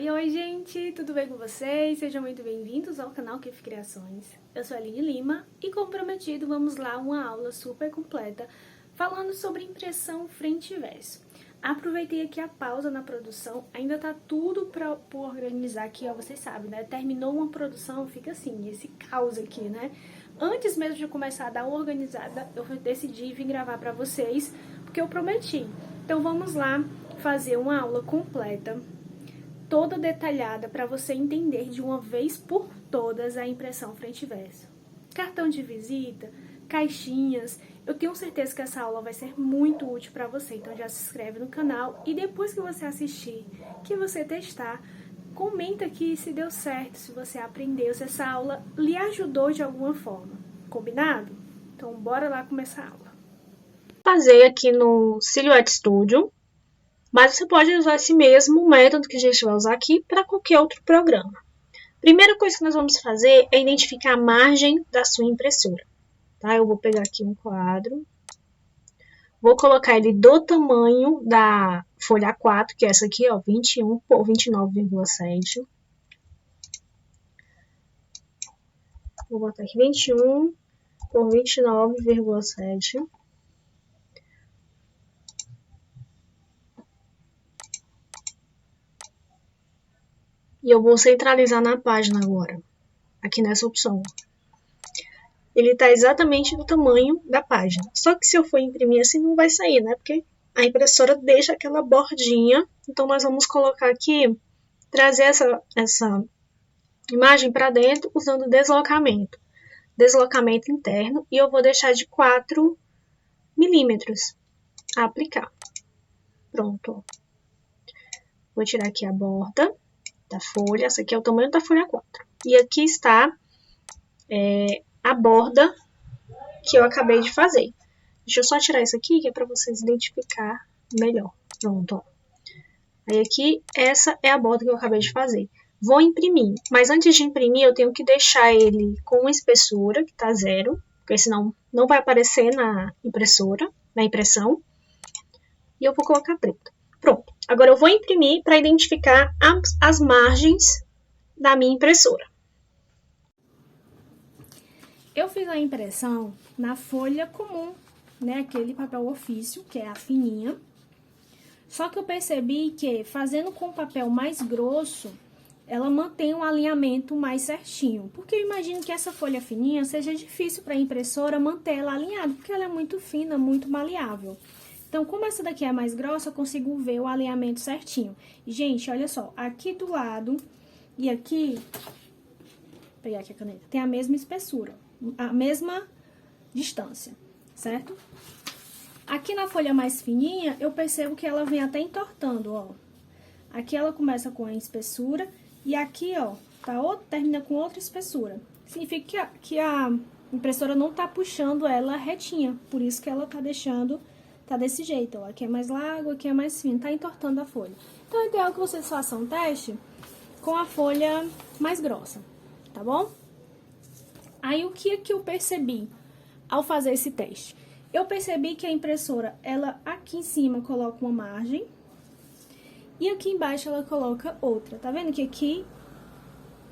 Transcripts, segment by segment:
Oi, gente! Tudo bem com vocês? Sejam muito bem-vindos ao canal Kif Criações. Eu sou a Aline Lima e, como prometido, vamos lá uma aula super completa falando sobre impressão frente e verso. Aproveitei aqui a pausa na produção, ainda tá tudo por organizar aqui, ó, vocês sabem, né? Terminou uma produção, fica assim, esse caos aqui, né? Antes mesmo de começar a dar uma organizada, eu decidi vir gravar pra vocês, porque eu prometi. Então vamos lá fazer uma aula completa, toda detalhada, para você entender de uma vez por todas a impressão frente e verso. Cartão de visita, caixinhas, eu tenho certeza que essa aula vai ser muito útil para você, então já se inscreve no canal e depois que você assistir, que você testar, comenta aqui se deu certo, se você aprendeu, se essa aula lhe ajudou de alguma forma, combinado? Então bora lá começar a aula. Fazer aqui no Silhouette Studio, mas você pode usar esse mesmo método que a gente vai usar aqui para qualquer outro programa. Primeira coisa que nós vamos fazer é identificar a margem da sua impressora. Tá? Eu vou pegar aqui um quadro, vou colocar ele do tamanho da folha A4, que é essa aqui, ó, 21 por 29,7. Vou botar aqui 21 por 29,7. E eu vou centralizar na página agora, aqui nessa opção. Ele está exatamente do tamanho da página. Só que se eu for imprimir assim, não vai sair, né? Porque a impressora deixa aquela bordinha. Então, nós vamos colocar aqui, trazer essa imagem para dentro usando deslocamento. Deslocamento interno. E eu vou deixar de 4 milímetros a aplicar. Pronto. Vou tirar aqui a borda da folha. Essa aqui é o tamanho da folha 4. E aqui está a borda que eu acabei de fazer. Deixa eu só tirar isso aqui, que é para vocês identificar melhor. Pronto, ó. Aí aqui, essa é a borda que eu acabei de fazer. Vou imprimir, mas antes de imprimir, eu tenho que deixar ele com uma espessura, que tá 0, porque senão não vai aparecer na impressora, na impressão. E eu vou colocar preto. Pronto. Agora eu vou imprimir para identificar as margens da minha impressora. Eu fiz a impressão na folha comum, né, aquele papel ofício, que é a fininha. Só que eu percebi que fazendo com papel mais grosso, ela mantém um alinhamento mais certinho. Porque eu imagino que essa folha fininha seja difícil para a impressora manter ela alinhada, porque ela é muito fina, muito maleável. Então, como essa daqui é mais grossa, eu consigo ver o alinhamento certinho. E, gente, olha só, aqui do lado e aqui, vou pegar aqui a caneta, tem a mesma espessura, a mesma distância, certo? Aqui na folha mais fininha, eu percebo que ela vem até entortando, ó. Aqui ela começa com a espessura e aqui, ó, termina com outra espessura. Significa que a impressora não tá puxando ela retinha, por isso que ela tá deixando, tá desse jeito, ó. Aqui é mais largo, aqui é mais fino, tá entortando a folha. Então, é ideal que vocês façam um teste com a folha mais grossa, tá bom? Aí, o que é que eu percebi ao fazer esse teste? Eu percebi que a impressora, ela aqui em cima coloca uma margem e aqui embaixo ela coloca outra. Tá vendo que aqui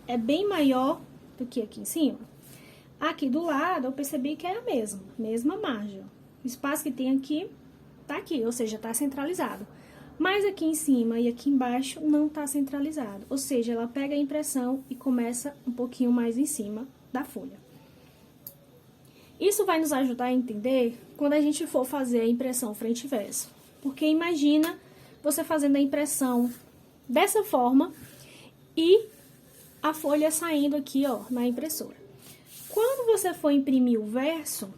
é bem maior do que aqui em cima? Aqui do lado eu percebi que é a mesma margem. O espaço que tem aqui tá aqui, ou seja, tá centralizado. Mas aqui em cima e aqui embaixo não tá centralizado. Ou seja, ela pega a impressão e começa um pouquinho mais em cima da folha. Isso vai nos ajudar a entender quando a gente for fazer a impressão frente e verso. Porque imagina você fazendo a impressão dessa forma e a folha saindo aqui, ó, na impressora. Quando você for imprimir o verso,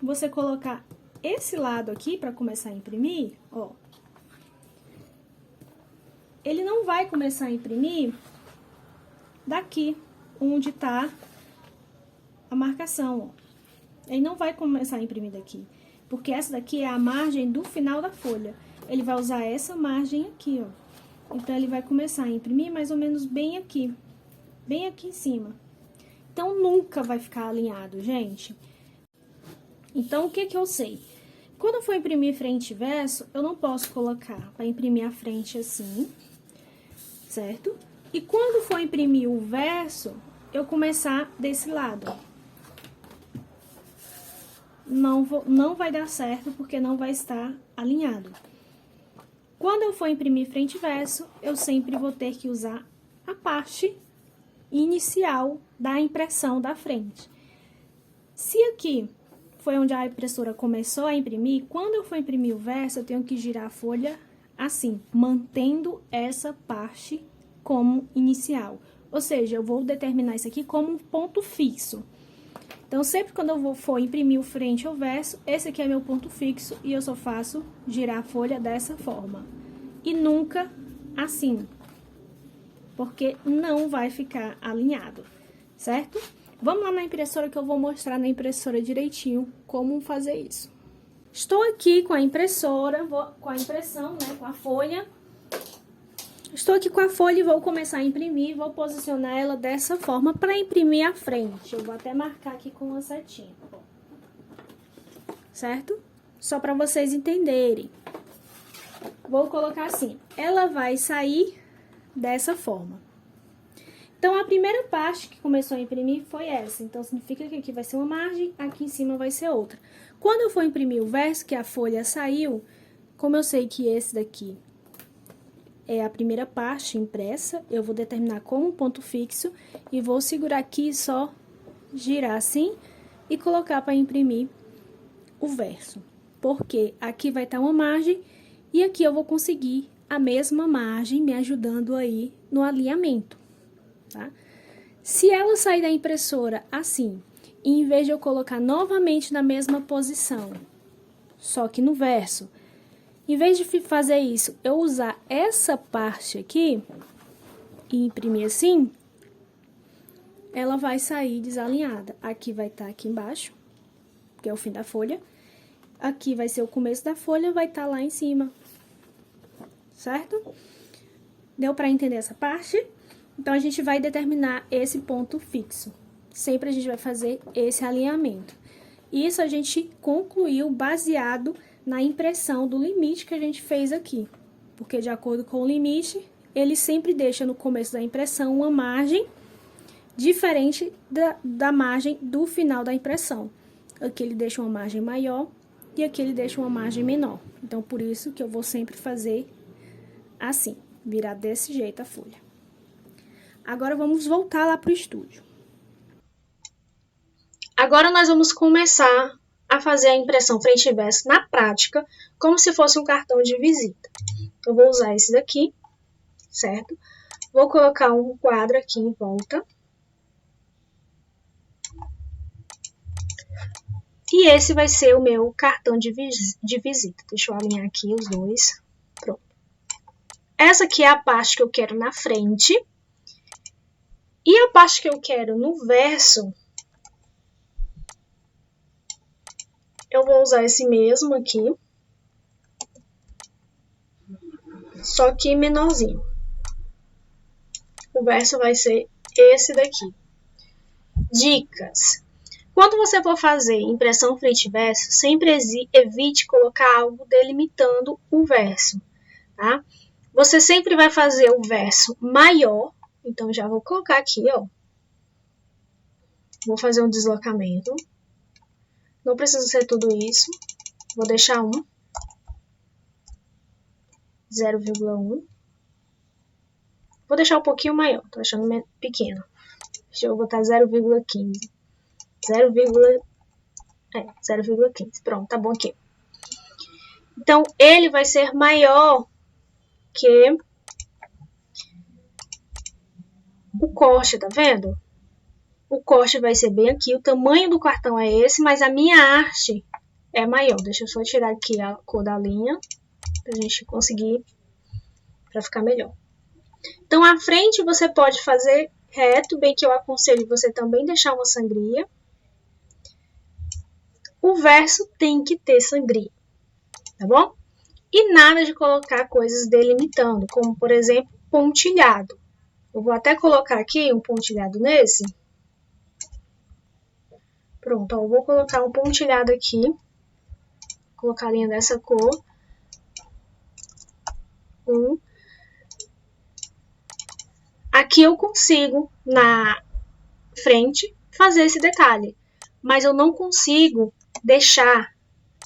você colocar esse lado aqui para começar a imprimir, ó. Ele não vai começar a imprimir daqui, onde tá a marcação, ó. Ele não vai começar a imprimir daqui, porque essa daqui é a margem do final da folha. Ele vai usar essa margem aqui, ó. Então, ele vai começar a imprimir mais ou menos bem aqui em cima. Então, nunca vai ficar alinhado, gente. Então, o que que eu sei? Quando eu for imprimir frente e verso, eu não posso colocar para imprimir a frente assim, certo? E quando for imprimir o verso, eu começar desse lado. Não vai dar certo, porque não vai estar alinhado. Quando eu for imprimir frente e verso, eu sempre vou ter que usar a parte inicial da impressão da frente. Se aqui foi onde a impressora começou a imprimir, quando eu for imprimir o verso, eu tenho que girar a folha assim, mantendo essa parte como inicial. Ou seja, eu vou determinar isso aqui como um ponto fixo. Então, sempre quando eu for imprimir o frente ou verso, esse aqui é meu ponto fixo e eu só faço girar a folha dessa forma. E nunca assim, porque não vai ficar alinhado, certo? Vamos lá na impressora que eu vou mostrar na impressora direitinho como fazer isso. Estou aqui com a impressora, com a impressão, né, com a folha. Estou aqui com a folha e vou começar a imprimir, vou posicionar ela dessa forma para imprimir a frente. Eu vou até marcar aqui com uma setinha, certo? Só para vocês entenderem. Vou colocar assim, ela vai sair dessa forma. Então, a primeira parte que começou a imprimir foi essa. Então, significa que aqui vai ser uma margem, aqui em cima vai ser outra. Quando eu for imprimir o verso, que a folha saiu, como eu sei que esse daqui é a primeira parte impressa, eu vou determinar como ponto fixo e vou segurar aqui e só girar assim e colocar para imprimir o verso. Porque aqui vai estar uma margem e aqui eu vou conseguir a mesma margem me ajudando aí no alinhamento, tá? Se ela sair da impressora assim, e em vez de eu colocar novamente na mesma posição, só que no verso, em vez de fazer isso, eu usar essa parte aqui e imprimir assim, ela vai sair desalinhada. Aqui vai estar aqui embaixo, que é o fim da folha. Aqui vai ser o começo da folha, vai estar lá em cima. Certo? Deu para entender essa parte? Então, a gente vai determinar esse ponto fixo. Sempre a gente vai fazer esse alinhamento. Isso a gente concluiu baseado na impressão do limite que a gente fez aqui. Porque, de acordo com o limite, ele sempre deixa no começo da impressão uma margem diferente da margem do final da impressão. Aqui ele deixa uma margem maior e aqui ele deixa uma margem menor. Então, por isso que eu vou sempre fazer assim, virar desse jeito a folha. Agora, vamos voltar lá para o estúdio. Agora, nós vamos começar a fazer a impressão frente e verso na prática, como se fosse um cartão de visita. Eu vou usar esse daqui, certo? Vou colocar um quadro aqui em volta. E esse vai ser o meu cartão de visita. Deixa eu alinhar aqui os dois. Pronto. Essa aqui é a parte que eu quero na frente. E a parte que eu quero no verso, eu vou usar esse mesmo aqui, só que menorzinho. O verso vai ser esse daqui. Dicas. Quando você for fazer impressão frente e verso, sempre evite colocar algo delimitando o verso, tá? Você sempre vai fazer o verso maior, então já vou colocar aqui, ó. Vou fazer um deslocamento. Não precisa ser tudo isso. Vou deixar 0,1. Vou deixar um pouquinho maior, tô achando pequeno. Deixa eu botar 0,15. 0,15. Pronto, tá bom aqui. Então, ele vai ser maior que o corte, tá vendo? O corte vai ser bem aqui, o tamanho do cartão é esse, mas a minha arte é maior. Deixa eu só tirar aqui a cor da linha, pra gente conseguir, pra ficar melhor. Então, a frente você pode fazer reto, bem que eu aconselho você também deixar uma sangria. O verso tem que ter sangria, tá bom? E nada de colocar coisas delimitando, como, por exemplo, pontilhado. Eu vou até colocar aqui um pontilhado nesse. Pronto, ó, eu vou colocar um pontilhado aqui. Vou colocar a linha dessa cor. Aqui eu consigo, na frente, fazer esse detalhe. Mas eu não consigo deixar.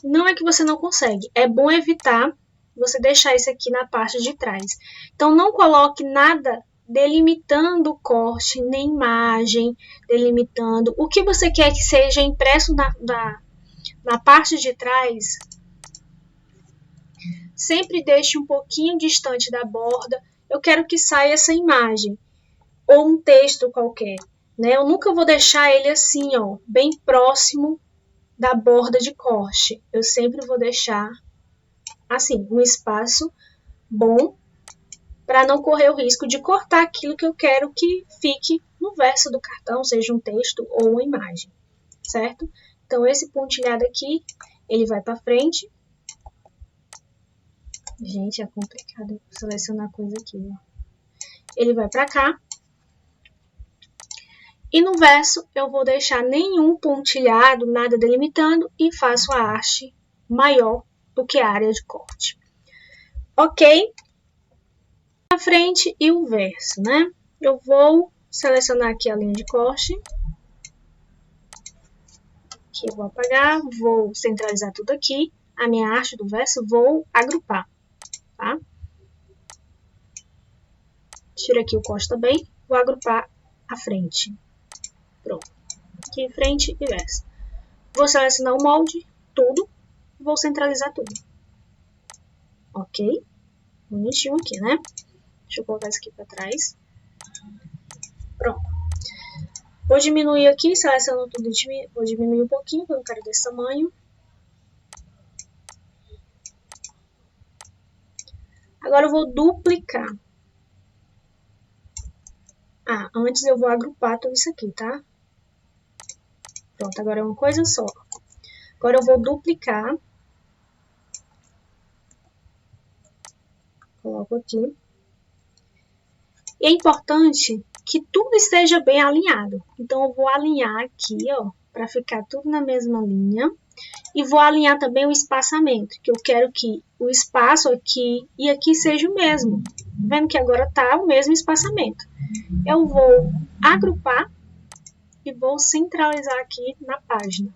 Não é que você não consegue. É bom evitar você deixar isso aqui na parte de trás. Então, não coloque nada delimitando o corte, nem imagem, delimitando. O que você quer que seja impresso na parte de trás, sempre deixe um pouquinho distante da borda. Eu quero que saia essa imagem, ou um texto qualquer, né? Eu nunca vou deixar ele assim, ó, bem próximo da borda de corte. Eu sempre vou deixar assim, um espaço bom para não correr o risco de cortar aquilo que eu quero que fique no verso do cartão, seja um texto ou uma imagem, certo? Então, esse pontilhado aqui, ele vai para frente. Gente, é complicado selecionar coisa aqui, ó. Ele vai para cá. E no verso, eu vou deixar nenhum pontilhado, nada delimitando, e faço a haste maior do que a área de corte. Ok? A frente e o verso, né? Eu vou selecionar aqui a linha de corte. Aqui eu vou apagar, vou centralizar tudo aqui. A minha haste do verso, vou agrupar, tá? Tiro aqui o corte também, vou agrupar a frente. Pronto. Aqui, frente e verso. Vou selecionar o molde, tudo. Vou centralizar tudo. Ok? Bonitinho aqui, né? Deixa eu colocar isso aqui para trás. Pronto. Vou diminuir aqui, seleciono tudo, vou diminuir um pouquinho, porque eu não quero desse tamanho. Agora eu vou duplicar. Antes eu vou agrupar tudo isso aqui, tá? Pronto, agora é uma coisa só. Agora eu vou duplicar. Coloco aqui. E é importante que tudo esteja bem alinhado. Então, eu vou alinhar aqui, ó, para ficar tudo na mesma linha. E vou alinhar também o espaçamento, que eu quero que o espaço aqui e aqui seja o mesmo. Vendo que agora tá o mesmo espaçamento. Eu vou agrupar e vou centralizar aqui na página.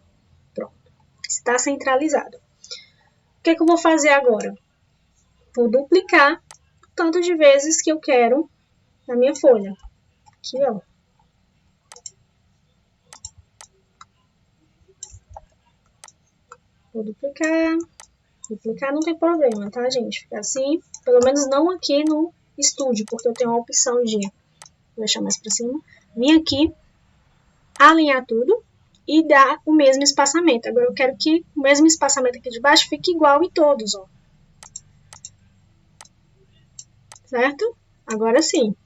Pronto. Está centralizado. O que é que eu vou fazer agora? Vou duplicar o tanto de vezes que eu quero na minha folha. Aqui, ó. Vou duplicar. Duplicar não tem problema, tá, gente? Fica assim, pelo menos não aqui no estúdio, porque eu tenho a opção de, vou deixar mais pra cima, vir aqui, alinhar tudo e dar o mesmo espaçamento. Agora eu quero que o mesmo espaçamento aqui de baixo fique igual em todos, ó. Certo? Agora sim.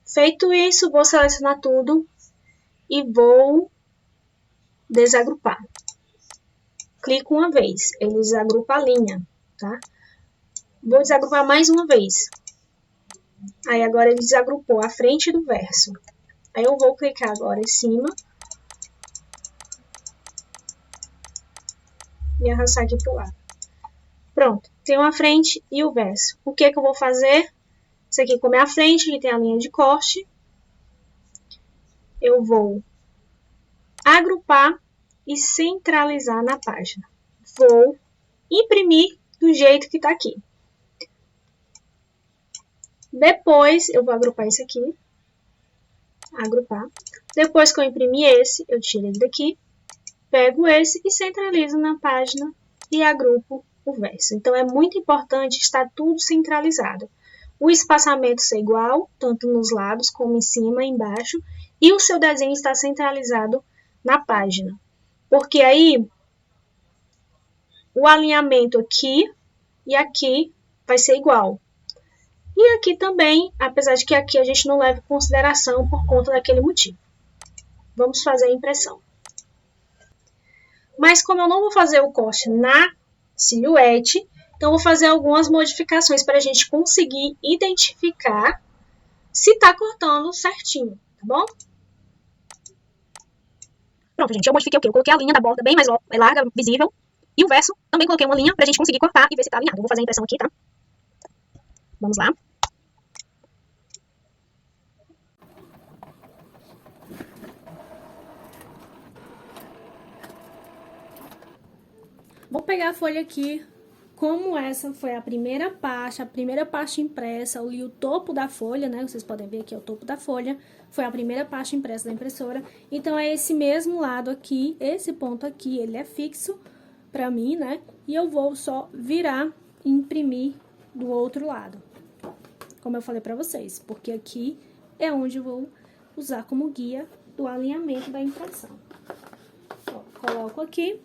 Feito isso, vou selecionar tudo e vou desagrupar. Clico uma vez, ele desagrupa a linha, tá? Vou desagrupar mais uma vez. Aí agora ele desagrupou a frente do verso. Aí eu vou clicar agora em cima e arrastar aqui pro lado. Pronto, tem a frente e o verso. O que que eu vou fazer? Isso aqui como é a frente, que tem a linha de corte. Eu vou agrupar e centralizar na página. Vou imprimir do jeito que tá aqui. Depois, eu vou agrupar esse aqui. Agrupar. Depois que eu imprimir esse, eu tiro ele daqui. Pego esse e centralizo na página e agrupo o verso. Então, é muito importante estar tudo centralizado. O espaçamento ser igual, tanto nos lados como em cima e embaixo. E o seu desenho está centralizado na página. Porque aí, o alinhamento aqui e aqui vai ser igual. E aqui também, apesar de que aqui a gente não leva em consideração por conta daquele motivo. Vamos fazer a impressão. Mas como eu não vou fazer o corte na silhuete, então eu vou fazer algumas modificações para a gente conseguir identificar se está cortando certinho, tá bom? Pronto, gente, eu modifiquei o quê? Eu coloquei a linha da borda bem mais larga, visível. E o verso, também coloquei uma linha pra gente conseguir cortar e ver se tá alinhado. Eu vou fazer a impressão aqui, tá? Vamos lá. Vou pegar a folha aqui, como essa foi a primeira parte impressa, ali o topo da folha, né? Vocês podem ver aqui é o topo da folha, foi a primeira parte impressa da impressora. Então, é esse mesmo lado aqui, esse ponto aqui, ele é fixo pra mim, né? E eu vou só virar e imprimir do outro lado, como eu falei pra vocês, porque aqui é onde eu vou usar como guia do alinhamento da impressão. Ó, coloco aqui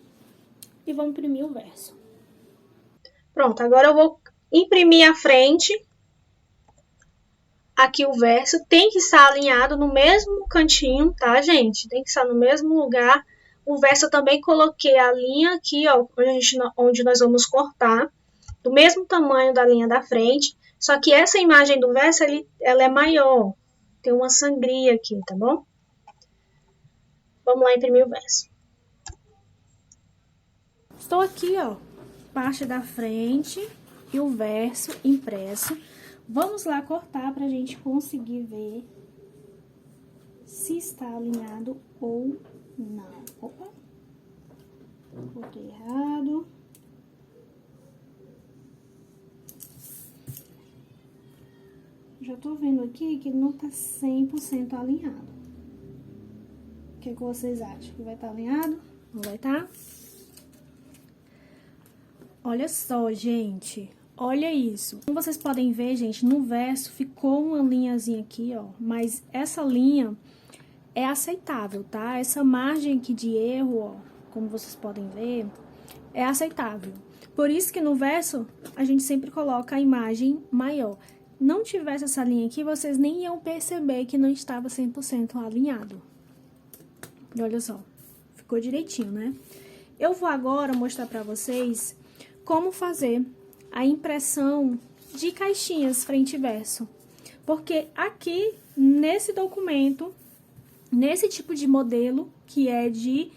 e vou imprimir o verso. Pronto, agora eu vou imprimir a frente. Aqui o verso tem que estar alinhado no mesmo cantinho, tá, gente? Tem que estar no mesmo lugar. O verso eu também coloquei a linha aqui, ó, onde nós vamos cortar, do mesmo tamanho da linha da frente. Só que essa imagem do verso, ela é maior. Tem uma sangria aqui, tá bom? Vamos lá imprimir o verso. Estou aqui, ó, parte da frente e o verso impresso. Vamos lá cortar pra gente conseguir ver se está alinhado ou não. Opa, cortei errado. Já tô vendo aqui que ele não tá 100% alinhado. O que vocês acham? Que vai estar alinhado? Não vai estar? Olha só, gente. Olha isso. Como vocês podem ver, gente, no verso ficou uma linhazinha aqui, ó. Mas essa linha é aceitável, tá? Essa margem aqui de erro, ó, como vocês podem ver, é aceitável. Por isso que no verso, a gente sempre coloca a imagem maior. Não tivesse essa linha aqui, vocês nem iam perceber que não estava 100% alinhado. E olha só, ficou direitinho, né? Eu vou agora mostrar pra vocês como fazer a impressão de caixinhas frente e verso. Porque aqui, nesse documento, nesse tipo de modelo, que é de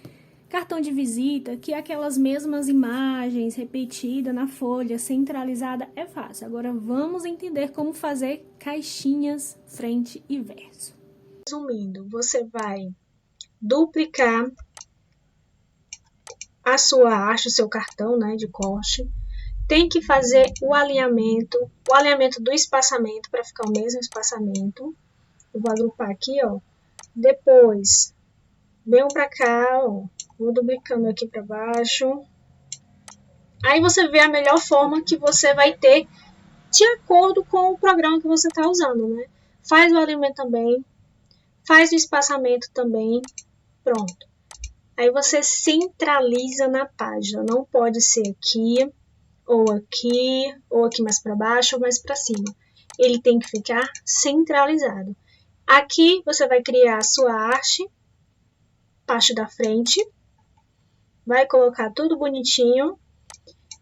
cartão de visita, que é aquelas mesmas imagens repetidas na folha, centralizada, é fácil. Agora, vamos entender como fazer caixinhas frente e verso. Resumindo, você vai duplicar a sua haste, o seu cartão, né, de corte. Tem que fazer o alinhamento do espaçamento para ficar o mesmo espaçamento. Eu vou agrupar aqui, ó. Depois, venho para cá, ó. Vou duplicando aqui para baixo. Aí você vê a melhor forma que você vai ter de acordo com o programa que você está usando, né? Faz o alinhamento também, faz o espaçamento também, pronto. Aí você centraliza na página, não pode ser aqui, ou aqui mais para baixo, ou mais para cima. Ele tem que ficar centralizado. Aqui você vai criar a sua haste, parte da frente, vai colocar tudo bonitinho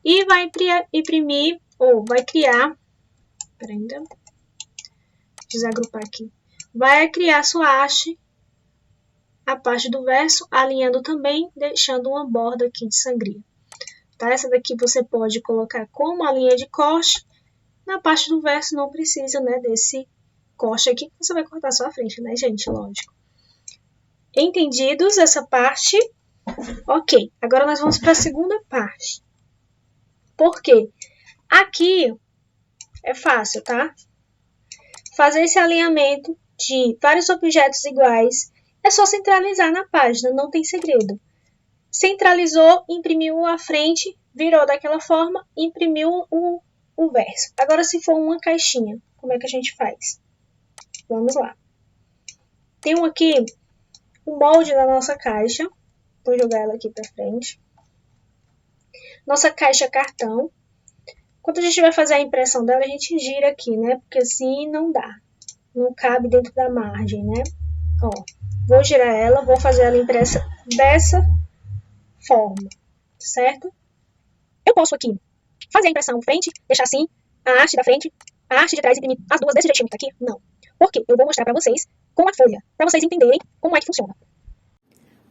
e vai imprimir, ou vai criar, ainda desagrupar aqui, vai criar a sua haste, a parte do verso, alinhando também, deixando uma borda aqui de sangria. Tá? Essa daqui você pode colocar como a linha de corte. Na parte do verso não precisa, né, desse corte aqui, que você vai cortar só a frente, né, gente? Lógico. Entendidos essa parte? Ok. Agora nós vamos para a segunda parte. Por quê? Aqui é fácil, tá? Fazer esse alinhamento de vários objetos iguais é só centralizar na página, não tem segredo. Centralizou, imprimiu a frente, virou daquela forma, imprimiu o verso. Agora, se for uma caixinha, como é que a gente faz? Vamos lá. Tem aqui o molde da nossa caixa. Vou jogar ela aqui para frente. Nossa caixa cartão. Quando a gente vai fazer a impressão dela, a gente gira aqui, né? Porque assim não dá. Não cabe dentro da margem, né? Ó, vou girar ela, vou fazer ela impressa dessa forma, certo? Eu posso aqui fazer a impressão frente, deixar assim, a haste da frente, a haste de trás, imprimir as duas desse jeitinho que tá aqui? Não. Porque eu vou mostrar pra vocês com a folha, pra vocês entenderem como é que funciona.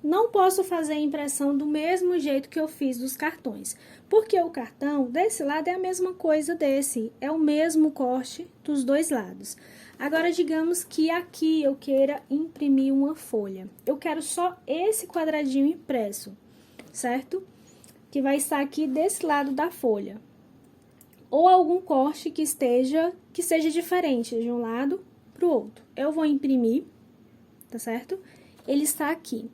Não posso fazer a impressão do mesmo jeito que eu fiz dos cartões, porque o cartão desse lado é a mesma coisa desse, é o mesmo corte dos dois lados. Agora, digamos que aqui eu queira imprimir uma folha. Eu quero só esse quadradinho impresso, certo? que vai estar aqui desse lado da folha. Ou algum corte que seja diferente de um lado para o outro. Eu vou imprimir, tá certo? Ele está aqui.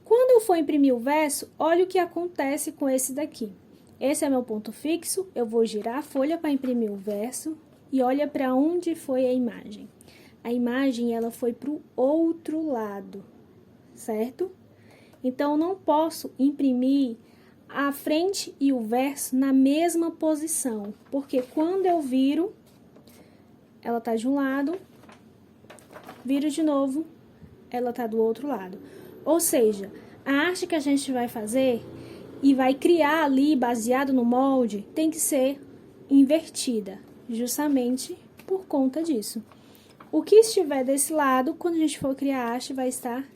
Quando eu for imprimir o verso, olha o que acontece com esse daqui. Esse é meu ponto fixo, eu vou girar a folha para imprimir o verso e olha para onde foi a imagem. A imagem, ela foi para o outro lado, certo? Então, eu não posso imprimir a frente e o verso na mesma posição, porque quando eu viro, ela tá de um lado, viro de novo, ela tá do outro lado. Ou seja, a arte que a gente vai fazer e vai criar ali, baseado no molde, tem que ser invertida, justamente por conta disso. O que estiver desse lado, quando a gente for criar a arte, vai estar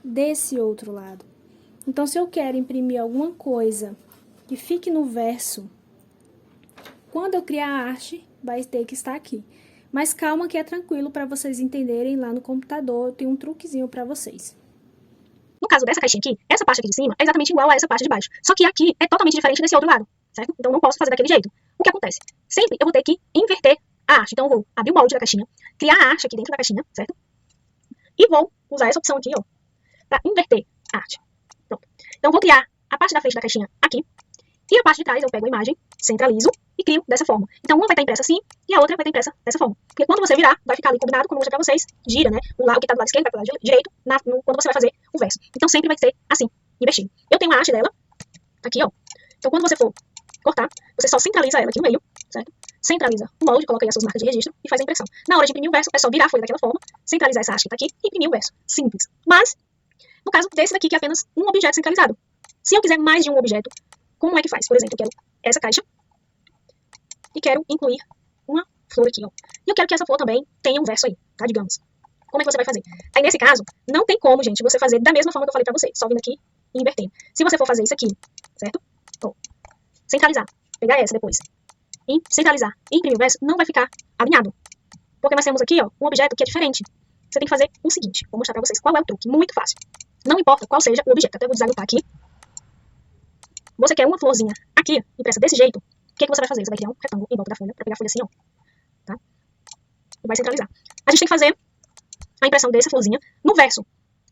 desse outro lado. Então, se eu quero imprimir alguma coisa que fique no verso, quando eu criar a arte, vai ter que estar aqui. Mas calma que é tranquilo para vocês entenderem lá no computador, tem um truquezinho para vocês. No caso dessa caixinha aqui, essa parte aqui de cima é exatamente igual a essa parte de baixo. Só que aqui é totalmente diferente desse outro lado, certo? Então, não posso fazer daquele jeito. O que acontece? Sempre eu vou ter que inverter a arte. Então, eu vou abrir o molde da caixinha, criar a arte aqui dentro da caixinha, certo? E vou usar essa opção aqui, ó, para inverter a arte. Pronto. Então, eu vou criar a parte da frente da caixinha aqui. E a parte de trás eu pego a imagem, centralizo e crio dessa forma. Então, uma vai estar impressa assim e a outra vai estar impressa dessa forma. Porque quando você virar, vai ficar ali combinado, como eu mostrei pra vocês, gira, né? O que tá do lado esquerdo vai pro lado direito, quando você vai fazer o verso. Então, sempre vai ser assim, invertido. Eu tenho a arte dela, aqui, ó. Então, quando você for cortar, você só centraliza ela aqui no meio, certo? Centraliza o molde, coloca aí as suas marcas de registro e faz a impressão. Na hora de imprimir o verso, é só virar a folha daquela forma, centralizar essa arte que tá aqui e imprimir o verso. Simples. Mas, no caso desse daqui, que é apenas um objeto centralizado. Se eu quiser mais de um objeto, como é que faz? Por exemplo, eu quero essa caixa e quero incluir uma flor aqui, ó. E eu quero que essa flor também tenha um verso aí, tá? Digamos. Como é que você vai fazer? Aí, nesse caso, não tem como, gente, você fazer da mesma forma que eu falei pra vocês, só vindo aqui e invertendo. Se você for fazer isso aqui, certo? Ó, centralizar, pegar essa depois, e centralizar e imprimir o verso, não vai ficar alinhado. Porque nós temos aqui, ó, um objeto que é diferente. Você tem que fazer o seguinte, vou mostrar pra vocês qual é o truque, muito fácil. Não importa qual seja o objeto, até vou desagrupar aqui. Você quer uma florzinha aqui, impressa desse jeito, o que você vai fazer? Você vai criar um retângulo em volta da folha, pra pegar a folha assim, ó. Tá? E vai centralizar. A gente tem que fazer a impressão dessa florzinha no verso.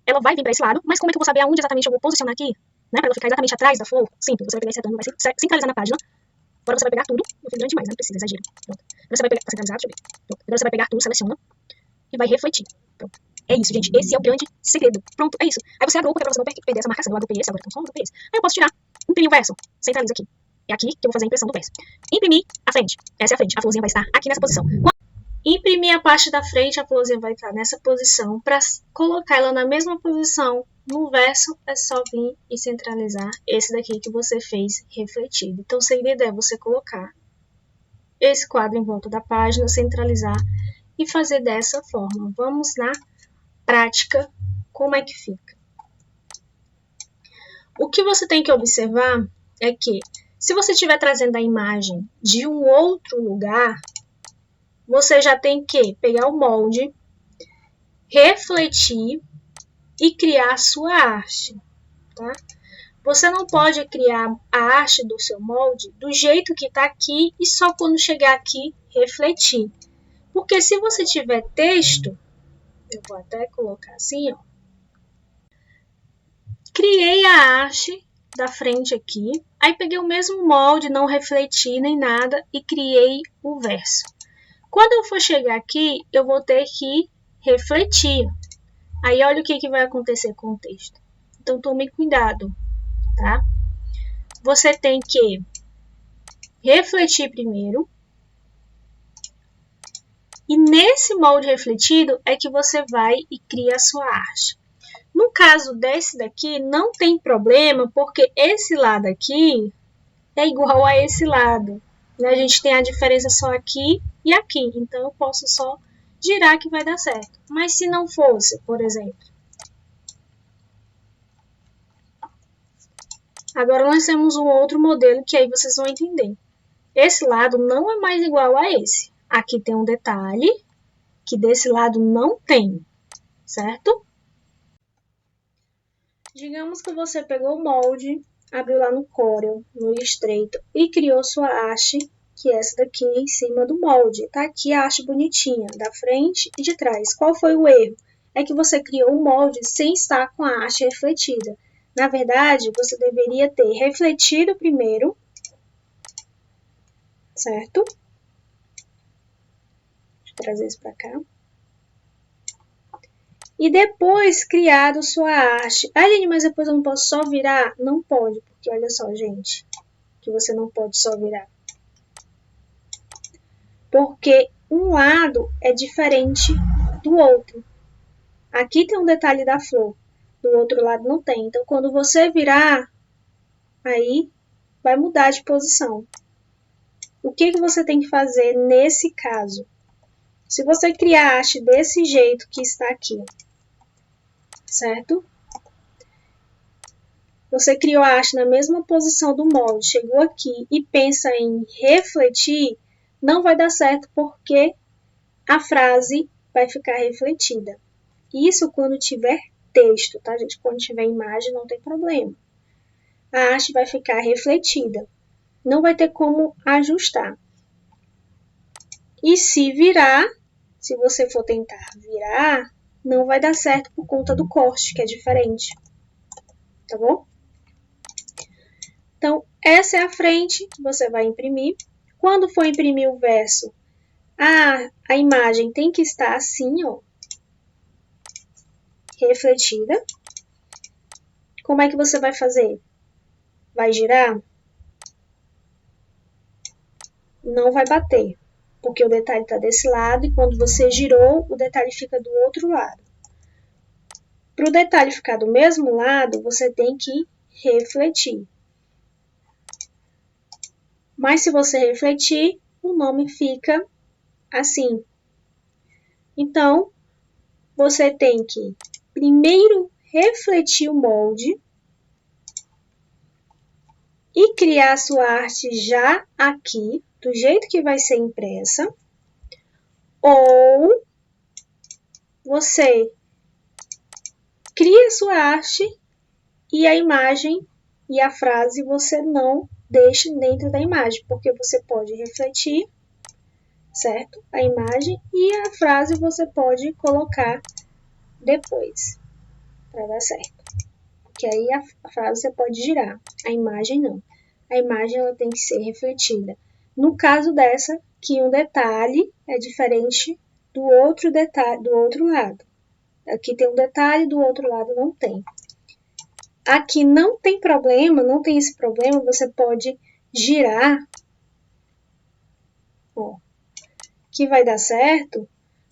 Ela vai vir pra esse lado, mas como é que eu vou saber aonde exatamente eu vou posicionar aqui? Né? Pra ela ficar exatamente atrás da flor? Simples, você vai pegar esse retângulo, vai centralizar na página. Agora você vai pegar tudo. Eu fiz grande demais, não precisa, exagero. Pronto. Agora você vai pegar, pra centralizar, deixa eu ver. Pronto. Agora você vai pegar tudo, seleciona e vai refletir. Pronto. É isso, gente. Esse é o grande segredo. Pronto, é isso. Aí você agrupa, pra você não perder essa marcação. Eu agrupei esse, agora então só agrupei esse. Aí eu posso tirar, imprimir o verso. Centraliza aqui. É aqui que eu vou fazer a impressão do verso. Imprimir a frente. Essa é a frente. A florzinha vai estar aqui nessa posição. Imprimir a parte da frente, a florzinha vai estar nessa posição. Para colocar ela na mesma posição no verso, é só vir e centralizar esse daqui que você fez refletido. Então, o segredo é você colocar esse quadro em volta da página, centralizar e fazer dessa forma. Vamos na prática, como é que fica. O que você tem que observar é que, se você estiver trazendo a imagem de um outro lugar, você já tem que pegar o molde, refletir e criar a sua arte, tá? Você não pode criar a arte do seu molde do jeito que está aqui e só quando chegar aqui refletir. Porque se você tiver texto, eu vou até colocar assim, ó. Criei a arte da frente aqui, aí peguei o mesmo molde, não refleti nem nada e criei o verso. Quando eu for chegar aqui, eu vou ter que refletir. Aí olha o que vai acontecer com o texto. Então tome cuidado, tá? Você tem que refletir primeiro. E nesse molde refletido é que você vai e cria a sua arte. No caso desse daqui, não tem problema, porque esse lado aqui é igual a esse lado. Né? A gente tem a diferença só aqui e aqui. Então, eu posso só girar que vai dar certo. Mas se não fosse, por exemplo. Agora, nós temos um outro modelo que aí vocês vão entender. Esse lado não é mais igual a esse. Aqui tem um detalhe que desse lado não tem, certo? Digamos que você pegou o molde, abriu lá no Corel, no Illustrator, e criou sua haste, que é essa daqui em cima do molde. Tá aqui a haste bonitinha, da frente e de trás. Qual foi o erro? É que você criou o molde sem estar com a haste refletida. Na verdade, você deveria ter refletido primeiro, certo? Deixa eu trazer isso para cá. E depois criado sua haste. Aline, mas depois eu não posso só virar? Não pode, porque olha só, gente, que você não pode só virar. Porque um lado é diferente do outro. Aqui tem um detalhe da flor, do outro lado não tem. Então, quando você virar, aí vai mudar de posição. O que você tem que fazer nesse caso? Se você criar a haste desse jeito que está aqui, certo? Você criou a haste na mesma posição do molde, chegou aqui e pensa em refletir, não vai dar certo porque a frase vai ficar refletida. Isso quando tiver texto, tá, gente? Quando tiver imagem, não tem problema. A haste vai ficar refletida. Não vai ter como ajustar. E se virar, se você for tentar virar, não vai dar certo por conta do corte, que é diferente. Tá bom? Então, essa é a frente que você vai imprimir. Quando for imprimir o verso, a imagem tem que estar assim, ó, refletida. Como é que você vai fazer? Vai girar? Não vai bater, porque o detalhe está desse lado e quando você girou, o detalhe fica do outro lado. Para o detalhe ficar do mesmo lado, você tem que refletir. Mas se você refletir, o nome fica assim. Então, você tem que primeiro refletir o molde e criar a sua arte já aqui, do jeito que vai ser impressa. Ou você cria a sua arte e a imagem e a frase você não deixa dentro da imagem, porque você pode refletir, certo? A imagem e a frase você pode colocar depois, para dar certo. Porque aí a frase você pode girar, a imagem não. A imagem ela tem que ser refletida. No caso dessa, que um detalhe é diferente do outro detalhe do outro lado. Aqui tem um detalhe, do outro lado não tem. Aqui não tem problema, não tem esse problema, você pode girar, ó, que vai dar certo,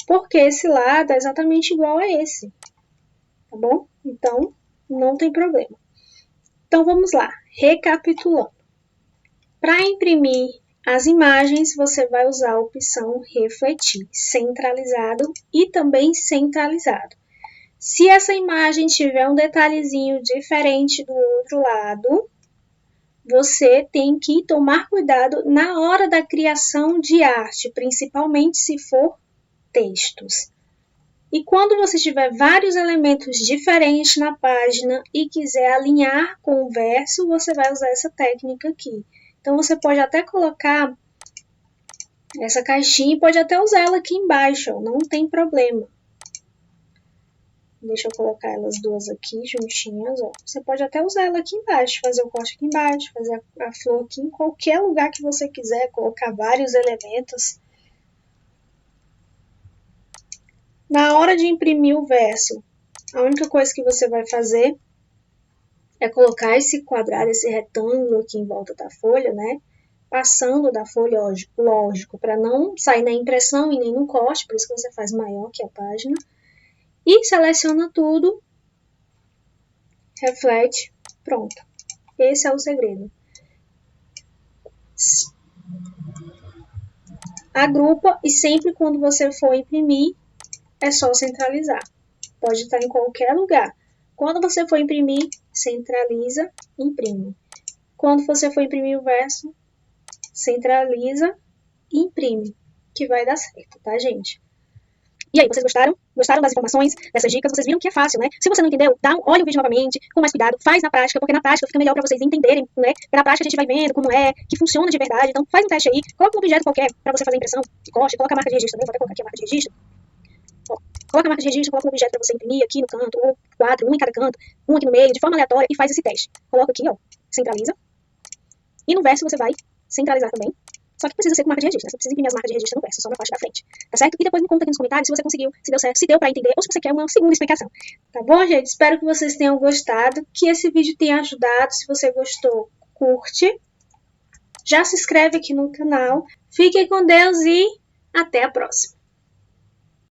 porque esse lado é exatamente igual a esse, tá bom? Então, não tem problema. Então, vamos lá, recapitulando. Para imprimir as imagens, você vai usar a opção refletir, centralizado e também centralizado. Se essa imagem tiver um detalhezinho diferente do outro lado, você tem que tomar cuidado na hora da criação de arte, principalmente se for textos. E quando você tiver vários elementos diferentes na página e quiser alinhar com o verso, você vai usar essa técnica aqui. Então, você pode até colocar essa caixinha e pode até usar ela aqui embaixo, ó, não tem problema. Deixa eu colocar elas duas aqui juntinhas, ó. Você pode até usar ela aqui embaixo, fazer o corte aqui embaixo, fazer a flor aqui em qualquer lugar que você quiser, colocar vários elementos. Na hora de imprimir o verso, a única coisa que você vai fazer é colocar esse quadrado, esse retângulo aqui em volta da folha, né? Passando da folha, lógico, para não sair na impressão e nem no corte, por isso que você faz maior que a página. E seleciona tudo, reflete, pronto. Esse é o segredo. Agrupa e sempre quando você for imprimir, é só centralizar. Pode estar em qualquer lugar. Quando você for imprimir, centraliza, imprime. Quando você for imprimir o verso, centraliza e imprime, que vai dar certo, tá, gente? E aí, vocês gostaram? Gostaram das informações, dessas dicas? Vocês viram que é fácil, né? Se você não entendeu, olha o vídeo novamente, com mais cuidado, faz na prática, porque na prática fica melhor pra vocês entenderem, né? Porque na prática a gente vai vendo como é, que funciona de verdade. Então, faz um teste aí, coloca um objeto qualquer pra você fazer a impressão, que goste, coloca a marca de registro também, vou até colocar aqui a marca de registro. Ó, coloca a marca de registro, coloca um objeto pra você imprimir aqui no canto, ou 4, um em cada canto, um aqui no meio, de forma aleatória, e faz esse teste. Coloca aqui, ó, centraliza. E no verso você vai centralizar também. Só que precisa ser com marca de registro, né? Você precisa imprimir as marcas de registro no verso, só na parte da frente. Tá certo? E depois me conta aqui nos comentários se você conseguiu, se deu certo, se deu pra entender, ou se você quer uma segunda explicação. Tá bom, gente? Espero que vocês tenham gostado, que esse vídeo tenha ajudado. Se você gostou, curte. Já se inscreve aqui no canal. Fiquem com Deus e até a próxima.